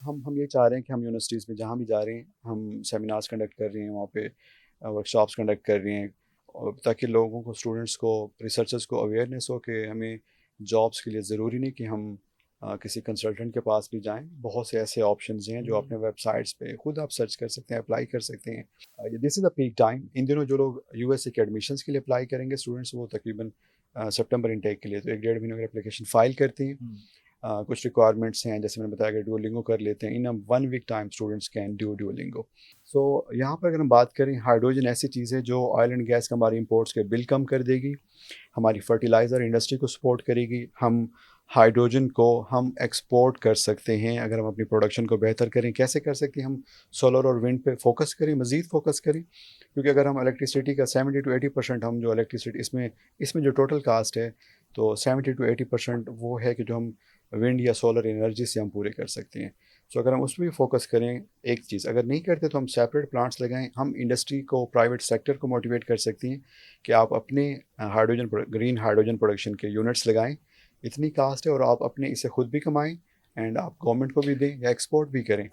हम ये चाह रहे हैं कि हम यूनिवर्सिटीज़ में जहाँ भी जा रहे हैं, हम सेमिनार्स कंडक्ट कर रहे हैं, वहाँ पे वर्कशॉप्स कंडक्ट कर रहे हैं, और ताकि लोगों को, स्टूडेंट्स को, रिसर्चर्स को अवेयरनेस हो कि हमें जॉब्स के लिए ज़रूरी नहीं कि हम किसी कंसल्टेंट के पास भी जाएं। बहुत से ऐसे ऑप्शंस हैं जो अपने वेबसाइट्स पे खुद आप सर्च कर सकते हैं, अप्लाई कर सकते हैं। This is the peak time. इन दिनों जो लोग यूएसए के एडमिशन्स के लिए अप्लाई करेंगे स्टूडेंट्स, वो तकरीबन सितंबर इनटेक के लिए तो 1 डेढ़ महीने में एप्लीकेशन फ़ाइल करते हैं। कुछ रिक्वायरमेंट्स हैं, जैसे मैंने बताया कि डुओलिंगो कर लेते हैं। In a 1 week time students can do Duolingo. So यहाँ पर अगर हम बात करें, हाइड्रोजन ऐसी चीज़ है जो ऑयल एंड गैस का हमारी इंपोर्ट्स के बिल कम कर देगी, हमारी फर्टिलाइज़र इंडस्ट्री को सपोर्ट करेगी। हम हाइड्रोजन को हम एक्सपोर्ट कर सकते हैं अगर हम अपनी प्रोडक्शन को बेहतर करें। कैसे कर सकते हैं? हम सोलर और विंड पे फोकस करें, मज़ीद फोकस करें, क्योंकि अगर हम इलेक्ट्रिसिटी का 70 टू 80% हम जो इलेक्ट्रिसिटी इसमें इसमें जो टोटल कास्ट है, तो 70 टू 80% वो है कि जो हम विंड या सोलर एनर्जी से हम पूरे कर सकते हैं। सो अगर हम उसमें भी फोकस करें, एक चीज़ अगर नहीं करते तो हम सेपरेट प्लांट्स लगाएं। हम इंडस्ट्री को, प्राइवेट सेक्टर को मोटिवेट कर सकते हैं कि आप अपने ग्रीन हाइड्रोजन प्रोडक्शन के यूनिट्स लगाएं। इतनी कास्ट है और आप अपने इसे खुद भी कमाएं एंड आप गवर्नमेंट को भी दें या एक्सपोर्ट भी करें।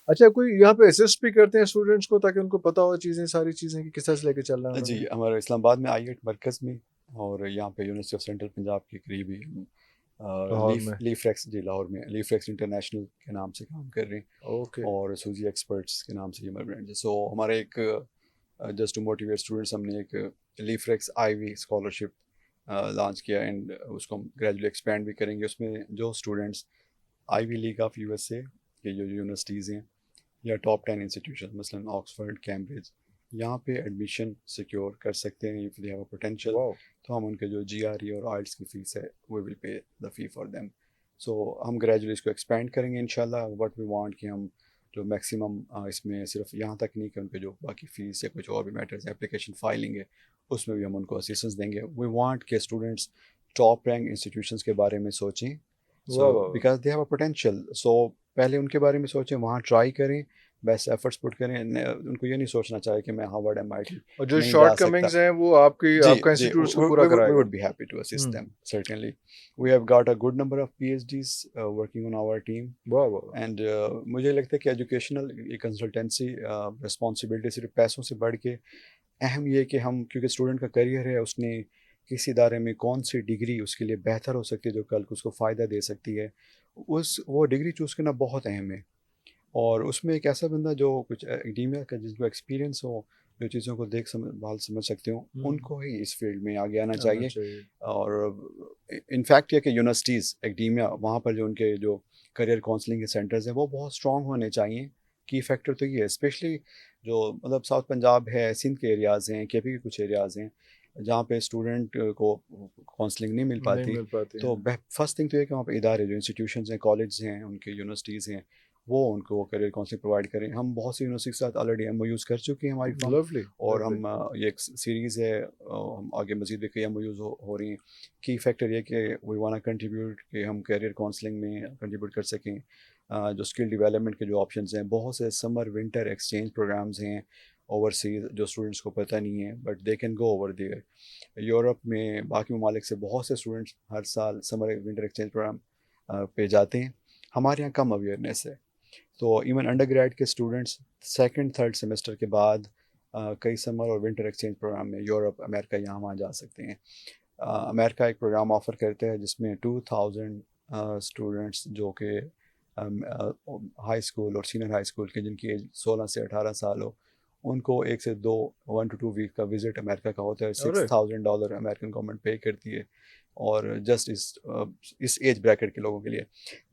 अच्छा, कोई यहाँ पे असिस्ट भी करते हैं स्टूडेंट्स को ताकि उनको पता हो चीज़ें, सारी चीज़ें कि किस तरह से लेके चलना है जी, उन्होंने? हमारे इस्लामाबाद में आईएट मरकज़ में, और यहाँ पे यूनिवर्सिटी ऑफ सेंट्रल पंजाब के करीब ही हम लाहौर में। लीफ्रेक्स, जी लाहौर में लीफ्रेक्स इंटरनेशनल के नाम से काम कर रहे हैं, ओके। और सूजी एक्सपर्ट्स के नाम से ये हमारा ब्रांड है। सो हमारा एक, जस्ट टू मोटिवेट स्टूडेंट्स, हमने एक लीफ्रेक्स आईवी स्कॉलरशिप लॉन्च किया, एंड उसको हम ग्रेजुअली एक्सपेंड भी करेंगे। उसमें जो students Ivy League of USA के जो यूनिवर्सिटीज़ हैं या टॉप 10 इंस्टीट्यूशन, मसलन ऑक्सफर्ड, कैम्ब्रिज, यहाँ पे एडमिशन सिक्योर कर सकते हैं if they have a potential. Wow. तो हम उनके जो जीआरई और आइल्स की फ़ीस है, we will pay the fee for them. So हम ग्रेजुअली इसको एक्सपेंड करेंगे इंशाल्लाह। व्हाट वी वांट कि हम जो मैक्सिमम, इसमें सिर्फ यहाँ तक नहीं कि उनके जो बाकी फ़ीस या कुछ और भी मैटर्स, एप्लीकेशन फाइलिंग है, उसमें भी हम उनको असिस्टेंस देंगे। वी वांट के स्टूडेंट्स टॉप रैंक इंस्टीट्यूशंस के बारे में सोचें, सो वाह, वाह, वाह! Because they have a potential. So पहले उनके बारे में सोचें, वहाँ ट्राई करें, बेस्ट एफर्ट्स पुट करें। उनको ये नहीं सोचना चाहिए कि मैं हार्वर्ड एमआईटी और जो नहीं जा सकता। शॉर्टकमिंग्स हैं वो आपकी जी, आपका जी, इंस्टीट्यूट उसको पूरा we कराएगा। would be happy to assist hmm. them, certainly. We have got a good number of PhDs working on our team, वाह, वाह, वाह! एंड मुझे लगता है कि एजुकेशनल ये कंसल्टेंसी रिस्पॉन्सिबिलिटी सिर्फ पैसों से बढ़ के अहम ये है कि हम, क्योंकि स्टूडेंट का करियर है, उसने किस इदारे में कौन सी डिग्री उसके लिए बेहतर हो सकती है जो कल को उसको फ़ायदा दे सकती है, उस वो डिग्री चूज़ करना बहुत अहम है। और उसमें एक ऐसा बंदा जो कुछ एकेडेमिया का, जिसको एक्सपीरियंस हो, जो चीज़ों को देख समझ सकते हो, हुँ, उनको ही इस फील्ड में आगे आना आना चाहिए। चाहिए। और इनफैक्ट ये कि यूनिवर्सिटीज़, एकेडेमिया, वहाँ पर जो उनके जो करियर काउंसलिंग के सेंटर्स हैं वो बहुत स्ट्रॉन्ग होने चाहिए। की फैक्टर तो ये है, स्पेशली जो मतलब साउथ पंजाब है, सिंध के एरियाज़ हैं, केपी के कुछ एरियाज़ हैं जहाँ पे स्टूडेंट को काउंसलिंग नहीं मिल नहीं पाती। मिल पाती तो हैं। फर्स्ट थिंग तो ये कि वहाँ पे इदारे, जो इंस्टीट्यूशंस हैं, कॉलेज हैं, उनके यूनिवर्सिटीज़ हैं, वो उनको करियर काउंसलिंग प्रोवाइड करें। हम बहुत सी यूनिवर्सिटी के साथ ऑलरेडी एमओयूज़ कर चुके हैं हमारी फर्म, लवली, और लवली। हम ये एक सीरीज़ है, हम आगे मज़ीद भी कई एमओयूज़ हो रही हैं। की फैक्टर ये कि वी वांट टू कंट्रीब्यूट, कि हम करियर काउंसलिंग में कंट्रीब्यूट कर सकें। जो स्किल डेवलपमेंट के जो ऑप्शंस हैं, बहुत से समर विंटर एक्सचेंज प्रोग्राम्स हैं ओवरसीज़, जो स्टूडेंट्स को पता नहीं है, but they can go over there. Europe में, बाकी ममालिक से बहुत से स्टूडेंट्स हर साल समर विंटर एक्सचेंज प्रोग्राम पे जाते हैं। हमारे यहाँ कम अवेयरनेस है। तो इवन अंडर ग्रेड के स्टूडेंट्स सेकंड थर्ड सेमेस्टर के बाद कई समर और विंटर एक्सचेंज प्रोग्राम में यूरोप, अमेरिका, यहाँ वहाँ जा सकते हैं। अमेरिका एक प्रोग्राम ऑफ़र करते हैं जिसमें 2000 स्टूडेंट्स जो कि हाई स्कूल और सीनियर हाई स्कूल के, जिनकी एज 16 से 18 साल हो, उनको 1 से 2 1 to 2 वीक का विज़िट अमेरिका का होता है। अरे! $6000 अमेरिकन गवर्नमेंट पे करती है, और जस्ट इस एज ब्रैकेट के लोगों के लिए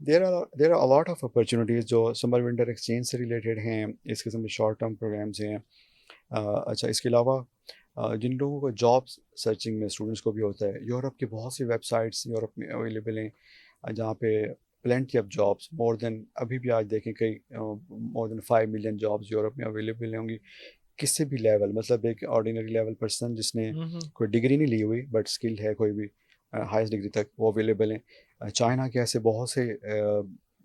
there are a lot of opportunities जो समर विंटर एक्सचेंज से रिलेटेड हैं। इस किस्म के शॉर्ट टर्म प्रोग्राम्स हैं। अच्छा, इसके अलावा जिन लोगों को जॉब सर्चिंग में स्टूडेंट्स को भी होता है, यूरोप की बहुत सी वेबसाइट्स यूरोप में अवेलेबल हैं, जहाँ पे plenty of jobs, more than, अभी भी आज देखें कई more than 5 million jobs Europe में अवेलेबल होंगी, किसी भी लेवल, मतलब एक ऑर्डिनरी लेवल पर्सन जिसने हुँ, हुँ। कोई डिग्री नहीं ली हुई बट स्किल्ड है कोई भी, हाईएस्ट डिग्री तक वो अवेलेबल हैं। चाइना के ऐसे बहुत से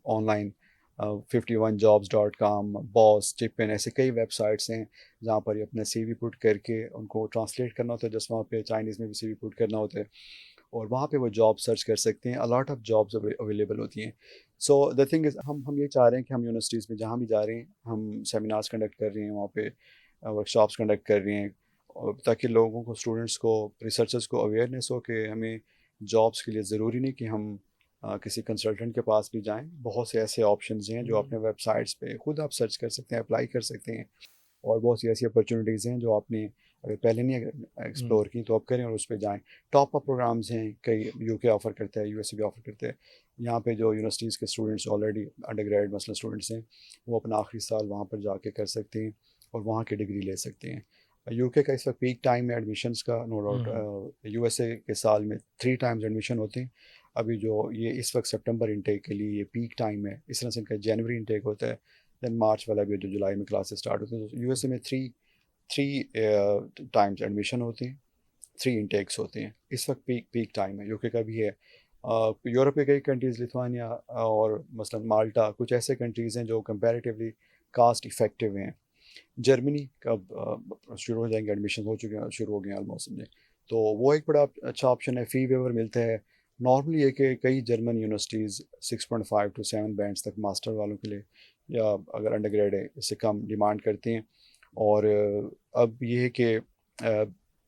ऑनलाइन 51jobs.com, बॉस, टिपिन, ऐसे कई वेबसाइट्स हैं जहाँ पर ये अपना सीवी पुट करके उनको ट्रांसलेट करना होता है, जस्ट वहाँ पे चाइनीज़ में भी सीवी पुट करना होता है और वहाँ पे वो जॉब सर्च कर सकते हैं। अ लॉट ऑफ जॉब्स अवेलेबल होती हैं। सो द थिंग इज़ हम ये चाह रहे हैं कि हम यूनिवर्सिटीज़ में जहाँ भी जा रहे हैं हम सेमिनार्स कंडक्ट कर रहे हैं, वहाँ पे वर्कशॉप्स कंडक्ट कर रहे हैं और ताकि लोगों को, स्टूडेंट्स को, रिसर्चर्स को अवेयरनेस हो कि हमें जॉब्स के लिए ज़रूरी नहीं कि हम किसी कंसल्टेंट के पास भी जाएं। बहुत से ऐसे ऑप्शंस हैं जो अपने वेबसाइट्स पे खुद आप सर्च कर सकते हैं, अप्लाई कर सकते हैं और बहुत सी ऐसी अपॉर्चुनिटीज़ हैं जो आपने अगर पहले नहीं एक्सप्लोर की तो आप करें और उस पर जाएँ। टॉप अप प्रोग्राम्स हैं, कई यूके ऑफ़र करता है, यूएसए भी ऑफ़र करता है। यहाँ पे जो यूनिवर्सिटीज़ के स्टूडेंट्स ऑलरेडी अंडर ग्रेड मसलन स्टूडेंट्स हैं वो अपना आखिरी साल वहाँ पर जाके कर सकते हैं और वहाँ की डिग्री ले सकते हैं। यूके का इस वक्त पीक टाइम है एडमिशन्स का, नो डाउट। यूएसए के साल में 3 टाइम्स एडमिशन होते हैं। अभी जो ये इस वक्त सितंबर इनटेक के लिए ये पीक टाइम है, इस तरह से इनका जनवरी इनटेक होता है, देन मार्च वाला भी जो जुलाई में क्लासेस स्टार्ट होते हैं। तो यूएसए में थ्री थ्री टाइम्स एडमिशन होते हैं, 3 इनटेक्स होते हैं। इस वक्त पीक टाइम है, यूके का भी है। यूरोप के कई कंट्रीज़, लिथुआनिया और मसलन माल्टा, कुछ ऐसे कंट्रीज़ हैं जो कंपैरेटिवली कास्ट इफ़ेक्टिव हैं। जर्मनी कब शुरू हो जाएंगे, एडमिशन हो चुके हैं, शुरू हो गए हैं ऑलमोस्ट समझे। तो वो एक बड़ा अच्छा ऑप्शन है, फ़ी वेवर मिलता है। नॉर्मली है कि कई जर्मन यूनिवर्सिटीज़ 6.5 to 7 बैंड्स तक मास्टर वालों के लिए या अगर अंडर ग्रेड है इससे कम डिमांड करते हैं। और अब ये है कि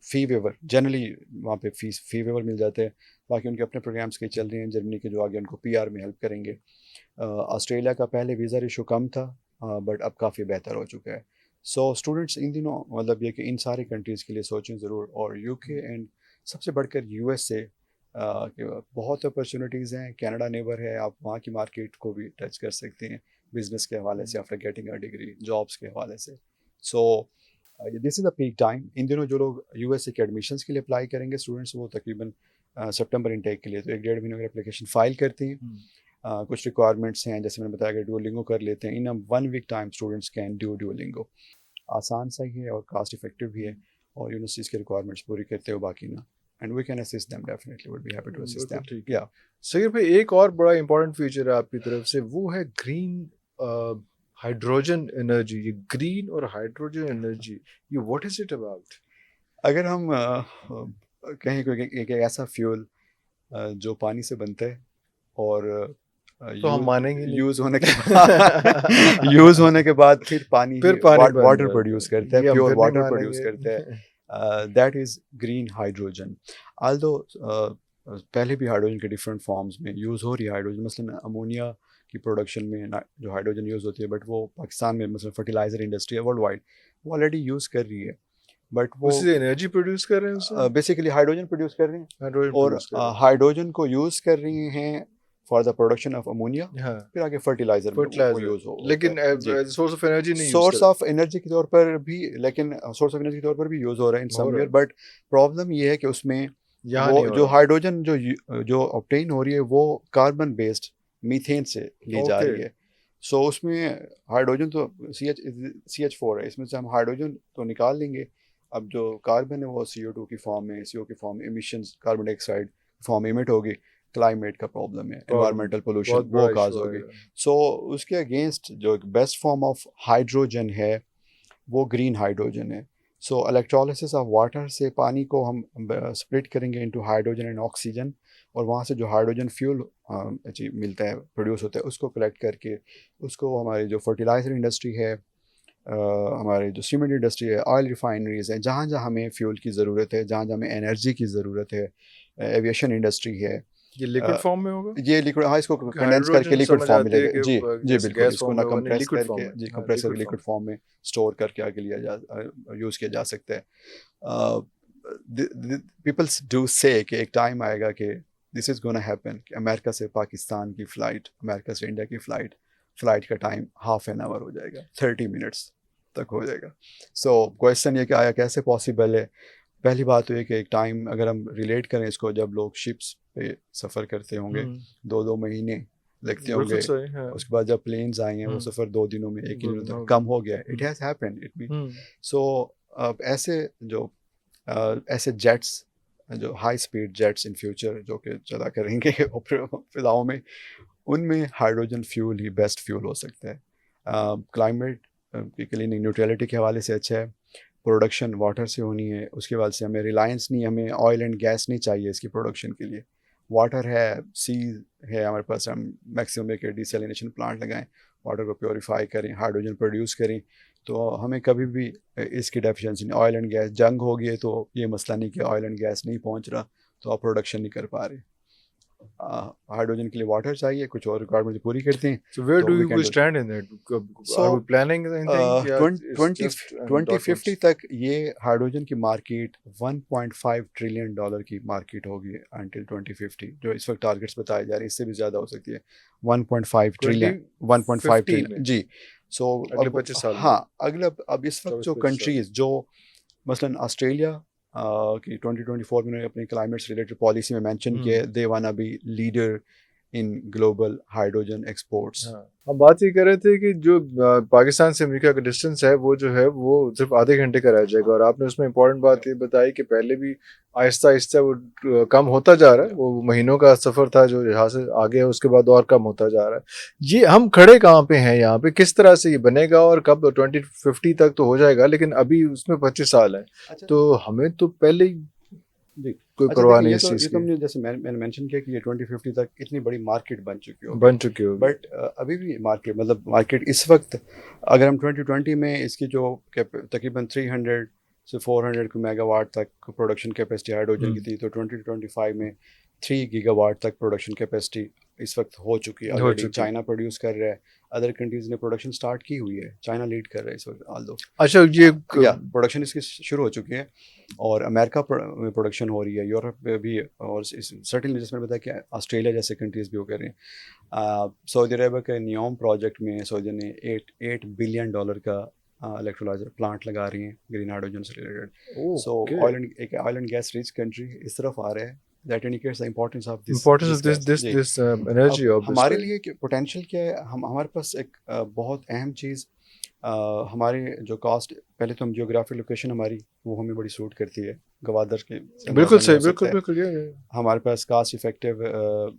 फ़ी वेवर जनरली वहाँ पे फ़ी वेवर मिल जाता है। बाकी उनके अपने प्रोग्राम्स के चल रहे हैं जर्मनी के जो आगे उनको पीआर में हेल्प करेंगे। ऑस्ट्रेलिया का पहले वीज़ा इशू कम था बट अब काफ़ी बेहतर हो चुका है। सो स्टूडेंट्स इन दिनों मतलब ये कि इन सारी कंट्रीज़ के लिए सोचें ज़रूर और यूके एंड सबसे बढ़कर यूएसए के बहुत अपॉर्चुनिटीज़ हैं। कनाडा नेबर है, आप वहाँ की मार्केट को भी टच कर सकते हैं बिज़नेस के हवाले से, after getting a degree, jobs के हवाले से। So this is the peak time. इन दिनों जो लोग यूएसए के एडमिशन्स के लिए अप्लाई करेंगे स्टूडेंट्स, वो तकरीबन सितंबर इनटेक के लिए तो 1 डेढ़ महीने में एप्लीकेशन फ़ाइल करते हैं। कुछ रिक्वायरमेंट्स हैं जैसे मैंने बताया कि डुओलिंगो कर लेते हैं। In a 1 week time students can do Duolingo. आसान सा ही है और कास्ट इफेक्टिव भी है और यूनिवर्सिटीज़ के रिक्वायरमेंट्स पूरी करते हो बाकी ना, and we can assist them, definitely would be happy to assist बिल्कुल देम। ठीक है। या सही भाई, एक और बड़ा इंपॉर्टेंट फीचर है आपकी तरफ से, वो है ग्रीन हाइड्रोजन एनर्जी। ये ग्रीन और हाइड्रोजन एनर्जी, ये व्हाट इज इट अबाउट? अगर हम कहें कोई एक ऐसा फ्यूल जो पानी से बनता है और तो हम मानेंगे यूज़ होने के बाद नहीं। यूज़ होने के बाद फिर पानी फिर ही पानी बन वाटर जाता प्रोड्यूस है, करता है, ये हम प्योर फिर नहीं वाटर प्रोड्यूस करता है। मानेंगे। That is green hydrogen. Aldous पहले भी हाइड्रोजन के डिफरेंट फॉर्म्स में यूज़ हो रही है हाइड्रोजन, मसलन अमोनिया की प्रोडक्शन में जो हाइड्रोजन यूज़ होती है, बट वो पाकिस्तान में मसलन फर्टिलाइज़र इंडस्ट्री है वर्ल्ड वाइड, वो ऑलरेडी यूज़ कर रही है। बट वो उसी से एनर्जी प्रोड्यूस कर रहे हैं, उससे बेसिकली हाइड्रोजन प्रोड्यूस कर रहे हैं हाइड्रोजन और प्रोड्यूस कर रहे हाइड्रोजन को यूज़ कर रही हैं for the production of ammonia, हैं। हाँ, फिर आगे फर्टिलाइज़र में वो फर्टिलाइजर, यूज़ होता लेकिन है जी। सोर्स ऑफ एनर्जी नहीं यूज सोर्स कर ऑफ एनर्जी के तौर पर भी, लेकिन सोर्स ऑफ एनर्जी के तौर पर भी यूज़ हो रहा है इन हो रहा समवेयर, है, बट प्रॉब्लम ये है कि उसमें यहाँ वो नहीं हो जो रहा। हाइड्रोजन जो ऑब्टेन हो रही है वो कार्बन बेस्ड मीथेन से ली जा ओके, रही है। सो उसमें हाइड्रोजन तो CH4 है, इसमें से हम हाइड्रोजन तो निकाल लेंगे। अब जो कार्बन है वो CO2 की फॉर्म में, CO की फॉर्म में, एमिशंस कार्बन डाइऑक्साइड फॉर्म में इमिट होगी। क्लाइमेट का प्रॉब्लम है, प्रॉब्लम, एनवायरमेंटल पोल्यूशन बहुत वो बड़ा काज इशू होगी। आएगा। सो उसके अगेंस्ट जो बेस्ट फॉर्म ऑफ हाइड्रोजन है वो ग्रीन हाइड्रोजन है। सो इलेक्ट्रोलिसिस ऑफ वाटर से पानी को हम स्प्लिट करेंगे इनटू हाइड्रोजन एंड ऑक्सीजन और वहाँ से जो हाइड्रोजन फ्यूल मिलता है, प्रोड्यूस होता है, उसको कलेक्ट करके उसको हमारी जो फर्टिलाइज़र इंडस्ट्री है, हमारी जो सीमेंट इंडस्ट्री है, ऑयल रिफाइनरीज़ हैं, जहाँ जहाँ हमें फ्यूल की ज़रूरत है, जहाँ जहाँ हमें एनर्जी की ज़रूरत है, एविएशन इंडस्ट्री है, ये लिक्विड अ, फॉर्म में होगा? ये लिक्विड, हाँ, इसको कंडेंस करके हाइड्रोजन लिक्विड समझ फॉर्म में आती है लेके कि जी जी जैसे बिल्कुल, गैस इसको फॉर्म ना में होगा, नहीं कंप्रेस लिक्विड फॉर्म करके में। जी हाँ, कंप्रेस करके लिक्विड फॉर्म। लिक्विड फॉर्म में स्टोर करके आगे यूज़ किया जा सकता है। पीपल डू से कि एक टाइम आएगा कि दिस इज़ गोना हैपन कि अमेरिका से पाकिस्तान की फ़्लाइट, अमेरिका से इंडिया की फ़्लाइट का टाइम हाफ एन आवर हो जाएगा, 30 मिनट्स तक हो जाएगा। सो क्वेश्चन ये कि आया कैसे पॉसिबल है? पहली बात तो ये कि एक टाइम अगर हम रिलेट करें इसको, जब लोग शिप्स पे सफ़र करते होंगे, 2-2 महीने लगते बिल्कुल होंगे, सही है। उसके बाद जब प्लेन्स आए हैं वो सफ़र 2 दिनों में, 1 ही 2 दिनों दिन तक हो कम गए। हो गया है। It has happened, it mean. Hmm, so अब ऐसे जेट्स जो high speed jets in future जो कि चला करेंगे फिजाओं में, उनमें हाइड्रोजन फ्यूल ही बेस्ट फ्यूल हो सकता है। क्लाइमेट के लिए न्यूट्रलिटी के हवाले से अच्छा है, प्रोडक्शन वाटर से होनी है, उसके बाद से हमें रिलायंस नहीं, हमें ऑयल एंड गैस नहीं चाहिए इसकी प्रोडक्शन के लिए। वाटर है, सी है हमारे पास, हम मैक्सिमम एक डिसैलिनेशन प्लांट लगाएं, वाटर को प्योरीफाई करें, हाइड्रोजन प्रोड्यूस करें, तो हमें कभी भी इसकी डेफिशिएंसी नहीं। ऑयल एंड गैस जंग हो गई है तो ये मसला नहीं कि ऑयल एंड गैस नहीं पहुंच रहा तो आप प्रोडक्शन नहीं कर पा रहे। हाइड्रोजन के लिए वाटर चाहिए, कुछ और रिक्वायरमेंट पूरी करते हैं So where तो do we can we do. stand in that? So Are we planning anything? Yeah, it's twenty just twenty dot fifty words. तक ये हाइड्रोजन की मार्केट $1.5 ट्रिलियन की मार्केट होगी अंटिल 2050, जो इस वक्त टारगेट्स बताए जा रहे हैं, इससे भी ज़्यादा हो सकती है। 1.5 ट्रिलियन, 1.5 2050 ट्रिलियन में जी। सो अगले अब 25 साल में हाँ, अगला अब इस वक्त जो 24-25 साल कंट्रीज़ जो मसलन ऑस्ट्रेलिया की 2024 में उन्होंने अपनी क्लाइमेट से रिलेटेड पॉलिसी में मेंशन किया है, they wanna be leader in global hydrogen exports. हाँ, हम बात ये कर रहे थे कि जो पाकिस्तान से अमेरिका का डिस्टेंस है वो जो है वो सिर्फ आधे घंटे का रह जाएगा, और आपने उसमें इम्पोर्टेंट बात ये बताई कि पहले भी आहिस्ता आहिस्ता वो कम होता जा रहा है, वो महीनों का सफर था जो यहाँ से आगे है, उसके बाद और कम होता जा रहा है। ये हम खड़े कहाँ पे हैं यहाँ पे, किस तरह से ये बनेगा, और कब 2050 तक तो हो जाएगा, लेकिन अभी उसमें 25 साल है, अच्छा तो हमें तो पहले ही जी। कोई अच्छा परवाह देखिए, नहीं ये इस तो चीज़ ये तो की, हमने जैसे मैंने मेंशन किया कि ये 2050 तक इतनी बड़ी मार्केट बन चुकी होगी, बन चुकी होगी। बट अभी भी मार्केट मतलब मार्केट इस वक्त अगर हम 2020 में इसकी जो तकरीबन 300 से 400 मेगावाट तक प्रोडक्शन कैपेसिटी हाइड्रोजन की थी, तो 2025 में 3 गीगावाट तक प्रोडक्शन कैपेसिटी इस वक्त हो चुकी है हो ऑलरेडी। चुकी। चाइना प्रोड्यूस कर रहा है, अदर कंट्रीज ने प्रोडक्शन स्टार्ट की हुई है, चाइना लीड कर रहा है इस वक्त आल्दो। अच्छा, ये या प्रोडक्शन इसकी शुरू हो चुकी है, और अमेरिका में प्रोडक्शन हो रही है, यूरोप में भी, और सर्टेनली जिसमें बताया कि ऑस्ट्रेलिया जैसे कंट्रीज़ भी वो कर रहे हैं। सऊदी अरब के नियोम प्रोजेक्ट में सऊदी ने $8 बिलियन का इलेक्ट्रोलाइजर प्लांट लगा रही हैं ग्रीन हाइड्रोजन से related. So okay, oil and gas rich country इस तरफ आ रहा है, that indicates the importance of this importance of this gas जी। दिस अब एनर्जी हमारे ऑब्वियसली। लिए पोटेंशियल क्या है, हम हमारे पास एक बहुत अहम चीज़, हमारे जो कास्ट, पहले तो हम जियोग्राफिक लोकेशन हमारी वो हमें बड़ी सूट करती है, गवादर के से बिल्कुल अंदाज़ा नहीं सही, हो सकता बिल्कुल है। बिल्कुल ये हमारे पास cost effective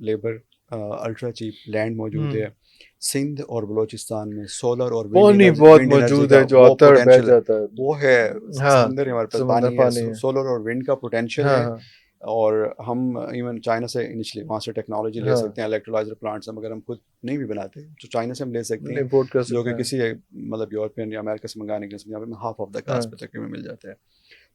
labour, ultra cheap land मौजूद हम्म, है। सिंध और बलूचिस्तान में सोलर और पानी बहुत विंड एनर्जी मौजूद का है जो वो आता है और बह पोटेंशियल है, जाता है। वो है। हाँ, समंदर है हमारे पास, समंदर पानी है, पानी है। सोलर और विंड का पोटेंशियल हाँ है। हाँ और हम इवन चाइना से इनिशियली वहाँ से टेक्नोलॉजी ले हाँ, सकते हैं, इलेक्ट्रोलाइजर प्लांट्स हम अगर हम खुद नहीं भी बनाते तो चाइना से हम ले सकते हैं, इम्पोर्ट कर जो सकते कि हैं। किसी मतलब यूरोपियन या अमेरिका से मंगाने के लिए यहाँ पे हाफ ऑफ द कास्ट हाँ, पे तकरीबन मिल जाता है।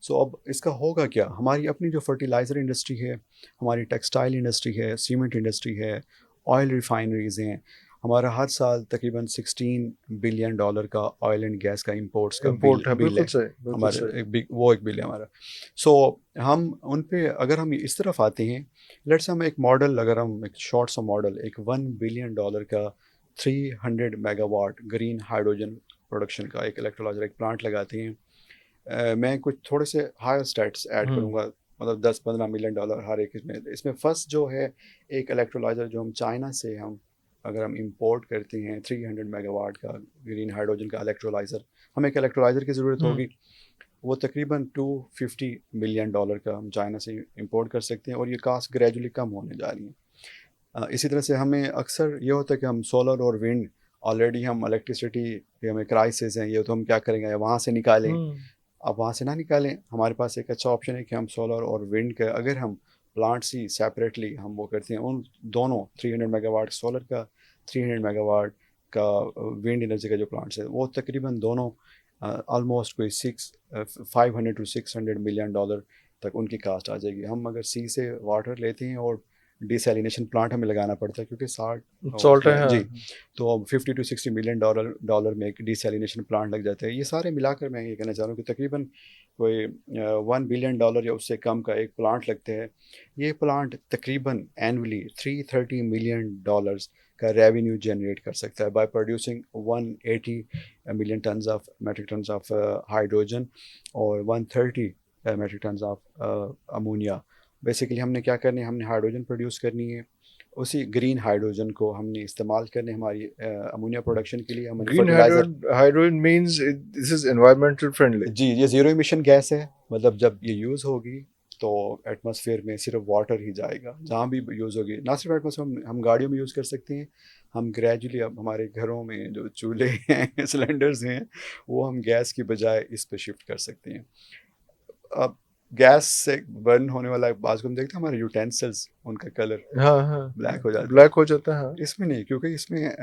सो अब इसका होगा क्या, हमारी अपनी जो फर्टिलाइज़र इंडस्ट्री है, हमारी टेक्सटाइल इंडस्ट्री है, सीमेंट इंडस्ट्री है, ऑयल रिफाइनरीज हैं, हमारा हर साल तकरीबन $16 बिलियन का ऑयल एंड गैस का इंपोर्ट्स का बिल इम्पोर्ट है, बिल बिल्कुल है सही, बिल्कुल हमारे, सही। वो एक बिल है हमारा। सो हम उन पे अगर हम इस तरफ आते हैं, लेट्स हम एक मॉडल, अगर हम एक शॉर्ट सा मॉडल, एक $1 बिलियन का 300 मेगावाट ग्रीन हाइड्रोजन प्रोडक्शन का एक इलेक्ट्रोलाइजर एक प्लांट लगाते हैं। मैं कुछ थोड़े से हायर स्टैट्स ऐड हम्म करूँगा, मतलब $10-15 मिलियन हर एक इसमें फर्स्ट जो है, एक इलेक्ट्रोलाइज़र जो हम चाइना से हम अगर हम इंपोर्ट करते हैं 300 मेगावाट का ग्रीन हाइड्रोजन का इलेक्ट्रोलाइज़र, हमें एक इलेक्ट्रोलाइज़र की ज़रूरत हम्म होगी, वो तकरीबन $250 मिलियन का हम चाइना से इंपोर्ट कर सकते हैं, और ये कास्ट ग्रेजुअली कम होने जा रही है। इसी तरह से हमें अक्सर ये होता है कि हम सोलर और विंड, ऑलरेडी हम इलेक्ट्रिसिटी के हमें क्राइसिस हैं, ये तो हम क्या करेंगे, वहाँ से निकालें। हम्म आप वहाँ से ना निकालें, हमारे पास एक अच्छा ऑप्शन है कि हम सोलर और विंड का, अगर हम प्लांट्स ही सेपरेटली हम वो करते हैं, उन दोनों 300 मेगावाट सोलर का, 300 मेगावाट का विंड एनर्जी का जो प्लांट्स है, वो तकरीबन दोनों ऑलमोस्ट कोई 500 to 600 मिलियन तक उनकी कास्ट आ जाएगी। हम अगर सी से वाटर लेते हैं और डिसैलिनेशन प्लांट हमें लगाना पड़ता है, क्योंकि 60 सॉल्ट है, उसमें जी, हाँ। तो अब $50 to 60 मिलियन में एक डिसैलिनेशन प्लांट लग जाता है। ये सारे मिलाकर मैं ये कहना चाह रहा हूँ कि तकरीबन कोई $1 बिलियन या उससे कम का एक प्लांट लगता है। ये प्लांट तकरीबन एनुअली $330 मिलियन का रेवेन्यू जनरेट कर सकता है by producing 180 million tons of metric tons of hydrogen और 130 metric tons of ammonia. Basically हमने क्या करनी है, हमने हाइड्रोजन प्रोड्यूस करनी है, उसी ग्रीन हाइड्रोजन को हमने इस्तेमाल करने हमारी अमोनिया प्रोडक्शन के लिए, हमारी green fertiliser. Hydrogen means this is environmental friendly. जी, ये ज़ीरो इमिशन गैस है, मतलब जब ये यूज़ होगी तो एटमॉस्फेयर में सिर्फ वाटर ही जाएगा जहाँ भी यूज़ होगी। ना सिर्फ एटमॉस्फेयर, हम गाड़ियों में यूज़ कर सकते हैं। हम ग्रेजुअली अब हमारे घरों में जो चूल्हे हैं सिलेंडर्स हैं, वो हम गैस की बजाय इस पे शिफ्ट कर सकते हैं। अब गैस से बर्न होने वाला आज हम देखते हैं हमारे यूटेंसिल्स, उनका कलर हाँ हाँ ब्लैक हो जाता है। ब्लैक हो जाता है हाँ। इसमें नहीं, क्योंकि इसमें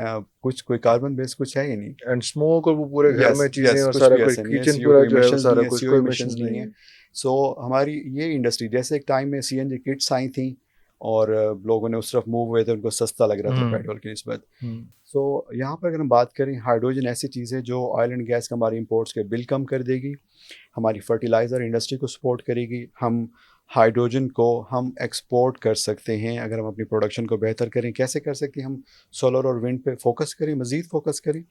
कुछ कोई कार्बन बेस कुछ है ही नहीं। एंड स्मोक और वो पूरे घर में यस चीजें यस, और कुछ सारा भी कोई ऐसा नहीं है, किचन सीओ पूरा टू जो है वो इमिशंस नहीं सारा है, कुछ सीओ कोई इमिशंस इमिशंस नहीं नहीं है। है। सो हमारी ये इंडस्ट्री, जैसे एक टाइम में सीएनजी किट्स आई थी और लोगों ने उस तरफ मूव हुए थे, उनको सस्ता लग रहा था हम्म पेट्रोल की निस्बत। हम्म सो यहाँ पर अगर हम बात करें, हाइड्रोजन ऐसी चीज़ है जो ऑयल एंड गैस का हमारी इंपोर्ट्स के बिल कम कर देगी, हमारी फर्टिलाइज़र इंडस्ट्री को सपोर्ट करेगी। हम हाइड्रोजन को हम एक्सपोर्ट कर सकते हैं अगर हम अपनी प्रोडक्शन को बेहतर करें। कैसे कर सकते हैं? हम सोलर और विंड पे फोकस करें, मज़ीद फोकस करें,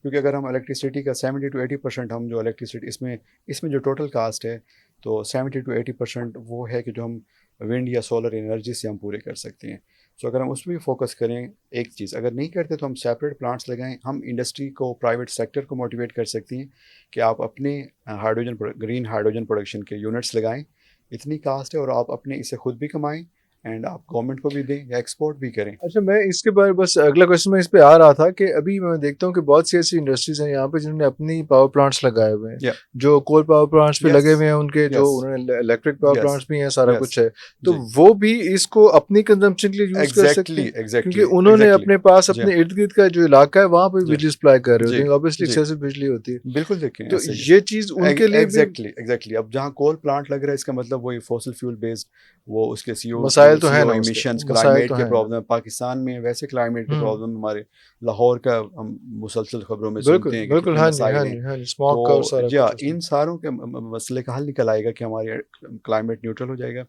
क्योंकि अगर हम इलेक्ट्रिसिटी का 70 to 80% हम जो इलेक्ट्रिसिटी इसमें इसमें जो टोटल कास्ट है, तो 70 to 80% वो है कि जो हम विंड या सोलर एनर्जी से हम पूरे कर सकते हैं। सो अगर हम उस पर भी फोकस करें, एक चीज़ अगर नहीं करते तो हम सेपरेट प्लांट्स लगाएं। हम इंडस्ट्री को, प्राइवेट सेक्टर को मोटिवेट कर सकते हैं कि आप अपने हाइड्रोजन ग्रीन हाइड्रोजन प्रोडक्शन के यूनिट्स लगाएं। इतनी कास्ट है और आप अपने इसे खुद भी कमाएं एंड आप गवर्नमेंट को भी दें या एक्सपोर्ट भी करें। अच्छा, मैं इसके बारे बस अगला क्वेश्चन मैं इस पे आ रहा था कि अभी मैं देखता हूँ कि बहुत सी ऐसी इंडस्ट्रीज हैं यहाँ पे जिन्होंने अपनी पावर प्लांट्स लगाए हुए हैं। या जो कोल पावर प्लांट्स पे यस लगे हुए हैं उनके, जो यस उन्होंने इलेक्ट्रिक पावर यस प्लांट्स भी हैं, सारा यस कुछ है। तो जी, वो भी इसको अपनी कंजम्पशन के लिए यूज कर सकते एग्जैक्टली हैं, क्योंकि एग्जैक्टली उन्होंने एग्जैक्टली अपने पास जी अपने इर्द गिर्द का जो इलाका है वहां पे जी बिजली सप्लाई कर रहे जी होते हैं, ऑब्वियसली जी, एक्सेसिव बिजली होती है। बिल्कुल देखें तो ऐसे ही ये चीज उनके लिए भी एग्जैक्टली एग्जैक्टली। अब जहाँ कोल प्लांट लग रहा है, इसका मतलब वही फॉसिल फ्यूल बेस्ड, वो उसके मसाइल तो है सीओ ना, उसके इमिशंस, मसाइल क्लाइमेट तो के है। प्रॉब्लम पाकिस्तान में, वैसे क्लाइमेट के हम्म प्रॉब्लम हमारे लाहौर का हम मुसलसल खबरों में बिल्कुल सुनते हैं कि बिल्कुल, कितने हाँ जी हाँ मसाइल हैं। जी हाँ जी, स्मॉग का और तो सारा जी हाँ, कुछ उसमें। इन सारों के मसले का हल निकल आएगा कि हमारी क्लाइमेट न्यूट्रल हो जाएगा।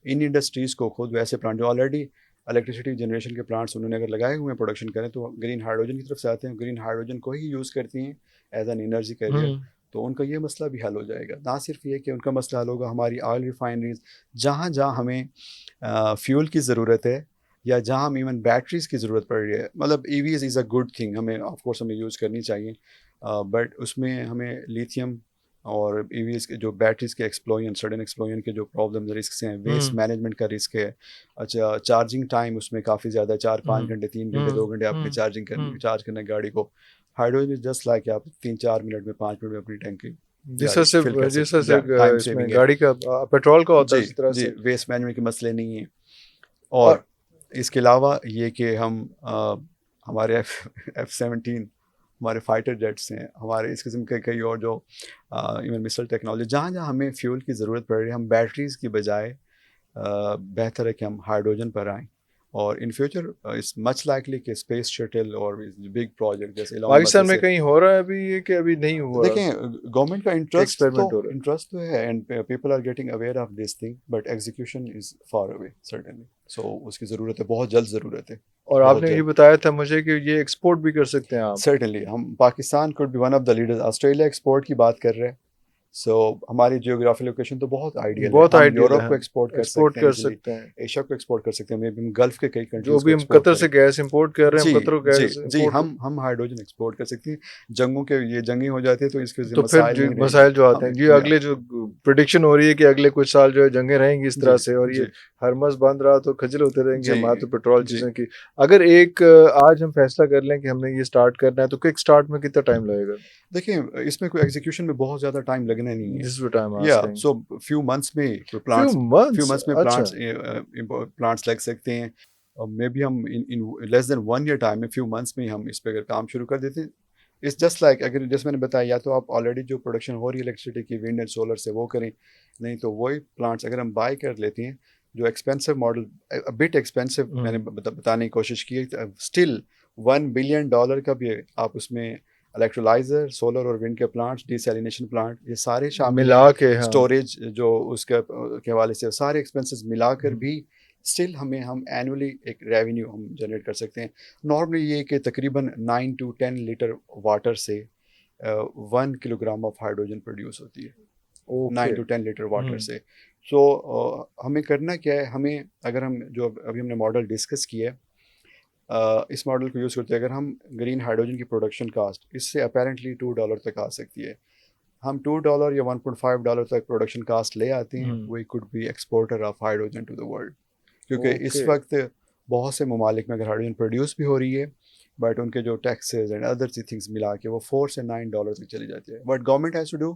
इन इंडस्ट्रीज़ को खुद वैसे प्लांट जो ऑलरेडी इलेक्ट्रिसिटी जनरेशन के प्लांट्स उन्होंने अगर लगाए हुए हैं, प्रोडक्शन करें, तो ग्रीन हाइड्रोजन की तरफ से आते हैं, ग्रीन हाइड्रोजन को ही यूज़ करती हैं एज एन एनर्जी कैरियर। हम्म तो उनका ये मसला भी हल हो जाएगा। ना सिर्फ ये कि उनका मसला हल होगा, हमारी ऑयल रिफाइनरीज जहाँ जहाँ हमें फ्यूल की ज़रूरत है या जहाँ हम इवन बैटरीज़ की ज़रूरत पड़ रही है, मतलब EVs is a good thing, हमें ऑफ कोर्स हमें यूज़ करनी चाहिए, बट उसमें हमें लिथियम और ईवीज़ के जो बैटरीज़ के एक्सप्लोजन, सडन एक्सप्लोजन के जो प्रॉब्लम्स रिस्क हैं, वेस्ट हम्म मैनेजमेंट का रिस्क है। अच्छा, चार्जिंग टाइम उसमें काफ़ी ज़्यादा, 4-5 घंटे, 3 घंटे, हम्म 2 घंटे आपने हम्म। चार्ज करना है गाड़ी को। हाइड्रोजन इज जस्ट लाइक आप 3-4 मिनट में, 5 मिनट में अपनी टैंकी गाड़ी फिल कर जिस तरह सकते से हैं। टाइम इसमें सेविंग है। गाड़ी का पेट्रोल का होता है जी उसी तरह जी, से। वेस्ट मैनेजमेंट के मसले नहीं हैं। और और इसके अलावा ये कि हम हमारे F-17 हमारे फाइटर जेट्स हैं, हमारे इस किस्म के कई और जो इवन मिसाइल टेक्नोलॉजी, जहाँ जहाँ हमें फ्यूल की ज़रूरत पड़ रही है, हम बैटरीज़ की बजाय बेहतर है कि हम हाइड्रोजन पर आएँ। और in future it's much likely कि स्पेस शटल और बिग प्रोजेक्ट जैसे एलन मस्क पाकिस्तान में जैसे, कहीं हो रहा है अभी ये, कि अभी नहीं हो रहा, देखें गवर्नमेंट का एक्सपेरिमेंट हो रहा है? इंटरेस्ट तो है and people are getting aware of this thing, but execution is far away certainly. So उसकी ज़रूरत है, बहुत जल्द ज़रूरत है, और बहुत आपने ये जल्द। बताया था मुझे कि ये एक्सपोर्ट भी कर सकते हैं आप। सर्टेनली हम, Pakistan could be one of the leaders. Australia export की बात कर रहे हैं। सो हमारी जियोग्राफी लोकेशन तो बहुत आइडियल है, बहुत हम आइडियल है, यूरोप को हम एक्सपोर्ट कर एक्सपोर्ट सकते हैं कर इजीली, सकते हैं। एशिया को एक्सपोर्ट कर सकते हैं, मे बी हम गल्फ के कई जो कंट्रीज़ को भी हम एक्सपोर्ट कतर करें। से गैस इंपोर्ट कर रहे हैं, जी हम कतरों जी गैस जी, इंपोर्ट। हम हाइड्रोजन एक्सपोर्ट कर सकते हैं। जंगों के ये जंगी हो जाती है तो इसके तो फिर मसाइल जो नहीं रहेंगे मसाइल जो आते हम। हैं जी, अगले जो प्रिडिक्शन हो रही है कि अगले कुछ साल जो है जंगें रहेंगी इस जी तरह से, और ये जी हरमस बंद रहा तो खजल होते रहेंगे जी हमारे तो पेट्रोल जी, चीज़ों की। अगर एक आज हम फैसला कर लें कि हमने ये स्टार्ट करना है, तो क्विक स्टार्ट में कितना टाइम लगेगा? देखिए इसमें कोई एग्जीक्यूशन में बहुत ज़्यादा टाइम लगना नहीं है। दिस इज टाइम या आस्किंग। सो फ्यू मंथ्स में few plants, few months, months में अच्छा। प्लांट्स लग सकते हैं। मे बी हम in in less than 1 year time में, फ्यू मंथ्स में हम इस पे अगर काम शुरू कर देते हैं। इट्स जस्ट लाइक, अगर जैसे मैंने बताया, या तो आप ऑलरेडी जो प्रोडक्शन हो रही है इलेक्ट्रिसिटी की विंड एंड सोलर से वो करें, नहीं तो वही प्लांट्स अगर हम बाय कर लेते हैं, जो एक्सपेंसिव मॉडल, बिट एक्सपेंसिव मैंने बताने की कोशिश की है, स्टिल $1 बिलियन का भी आप उसमें इलेक्ट्रोलाइजर, सोलर और विंड के प्लांट्स, डिसैलिनेशन प्लांट, ये सारे शामिल हैं। मिला के, हाँ। स्टोरेज जो उसके के हवाले से सारे एक्सपेंसेस मिलाकर भी स्टिल हम एनुअली एक रेवेन्यू हम जनरेट कर सकते हैं। नॉर्मली ये कि तकरीबन 9 to 10 लीटर वाटर से 1 किलोग्राम ऑफ हाइड्रोजन प्रोड्यूस होती है, ओके। 9 to 10 लीटर वाटर से। सो हमें करना क्या है, हमें अगर हम जो अभी हमने मॉडल डिस्कस किया है, इस मॉडल को यूज़ करते हैं, अगर हम ग्रीन हाइड्रोजन की प्रोडक्शन कास्ट इससे अपेरेंटली $2 तक आ सकती है। हम $2 या $1.5 तक प्रोडक्शन कास्ट ले आते हैं, hmm. We could be exporter of hydrogen to the world. क्योंकि इस ओके। वक्त बहुत से ममालिक में अगर हाइड्रोजन प्रोड्यूस भी हो रही है, बट उनके जो टैक्सेस एंड अदर थिंग्स मिला के वो $4 से $9 तक चली जाती है। But government has to do,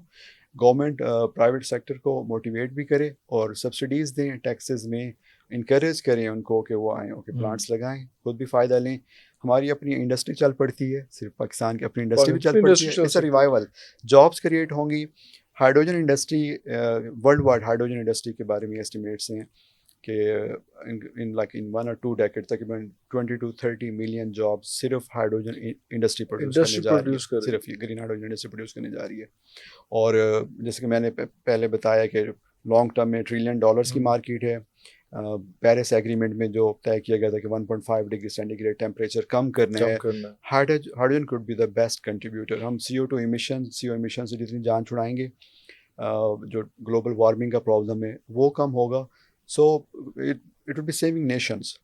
government private sector को मोटिवेट भी करे और सब्सिडीज़ दें, टैक्सेस में इंकरेज करें उनको कि वो आएँ, ओके हम्म। प्लांट्स लगाएं, खुद भी फ़ायदा लें। हमारी अपनी इंडस्ट्री चल पड़ती है, सिर्फ पाकिस्तान की अपनी इंडस्ट्री भी चल अपनी पड़ती इंडस्ट्री है, चल इट्स अ सकती है। रिवाइवल, जॉब्स क्रिएट होंगी। Hydrogen industry, world wide hydrogen industry के बारे में एस्टिमेट्स हैं कि इन 1 or 2 डेकेड तकरीबन 20 to 30 मिलियन जॉब सिर्फ हाइड्रोजन इंडस्ट्री प्रोड्यूस करने इंडस्ट्री जा रही है, प्रोड्यूस करे। सिर्फ ये ग्रीन हाइड्रोजन इंडस्ट्री प्रोड्यूस करने जा रही है। और जैसे कि मैंने पहले बताया कि लॉन्ग टर्म में $1 ट्रिलियन की हम्म। मार्केट है। पेरिस एग्रीमेंट में जो तय किया गया था कि 1.5 डिग्री सेंटीग्रेड टेम्परेचर कम करना कम है, करना। Hydrogen could be the best contributor. हम CO2 इमिशन से जितनी जान छुड़ाएंगे, जो ग्लोबल वार्मिंग का प्रॉब्लम है वो कम होगा। So it it would be saving Nations,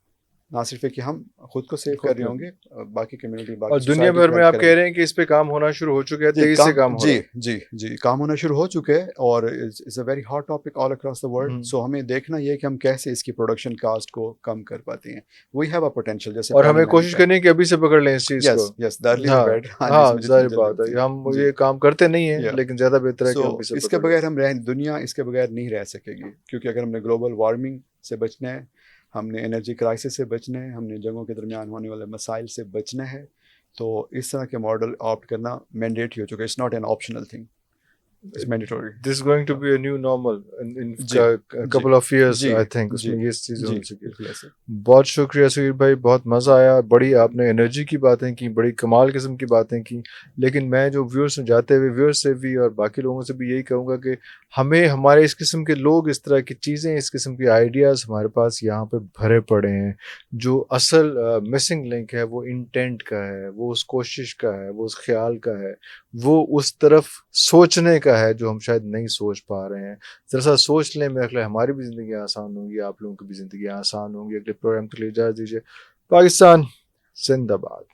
ना सिर्फ है कि हम खुद को सेव कर खुद रहे में। होंगे, बाकी कम्युनिटी, और बाकी दुनिया सोसाइटी भर को में हेल्प आप कह करेंगे। रहे हैं कि इस पे काम होना शुरू हो चुका है, जी तेजी से काम काम हो जी रहा है। जी जी काम होना शुरू हो चुके हैं और it's a very hot topic all across the world. Hmm. So हमें देखना ये है कि हम कैसे इसकी प्रोडक्शन कास्ट को कम कर पाते हैं। वी हैव अ पोटेंशियल, जैसे और पहले हमें मैंने कोशिश बताया। करनी है कि अभी से पकड़ लें इस चीज़ को। Yes yes, the early the हाँ। बेटर। हाँ जी, हाँ, इसमें जितनी ज़ाहिर जल्दी बात है, होती है। हम जी ये काम करते नहीं हैं, या लेकिन ज़्यादा बेहतर है सो कि हम अभी से इसके पकड़ बगैर लें। हम रह दुनिया इसके बगैर नहीं रह सकेगी, क्योंकि अगर हमने ग्लोबल वार्मिंग से बचना है, हमने एनर्जी क्राइसिस से बचना है, हमने जंगों के दरमियान होने वाले मसाइल से बचना है, तो इस तरह के मॉडल ऑप्ट करना मैंडेटरी हो चुका है। It's not an optional thing, it's mandatory. This going to be a new normal in जी जी कपल ऑफ इयर्स, जी आई थिंक जी उसमें ये चीज़ें जी होनी चाहिए। बिल्कुल ऐसे। बहुत शुक्रिया सुहील भाई, बहुत मज़ा आया, बड़ी आपने एनर्जी की बातें की, बड़ी कमाल किस्म की बातें की। लेकिन मैं जो व्यूअर्स जाते हुए व्यूअर्स से भी और बाकी लोगों से भी यही कहूँगा कि हमें हमारे इस किस्म के लोग, इस तरह की चीज़ें, इस किस्म के आइडियाज़ हमारे पास यहाँ पे भरे पड़े हैं। जो असल मिसिंग लिंक है वो इंटेंट का है, वो उस कोशिश का है, वो उस ख्याल का है, वो उस तरफ सोचने का है जो हम शायद नहीं सोच पा रहे हैं। ज़रा सा सोच लें, मेरा ख्याल है हमारी भी ज़िंदगी आसान होंगी, आप लोगों की भी ज़िंदगी आसान होंगी। अगले प्रोग्राम के लिए इजाज़त दीजिए। पाकिस्तान जिंदाबाद।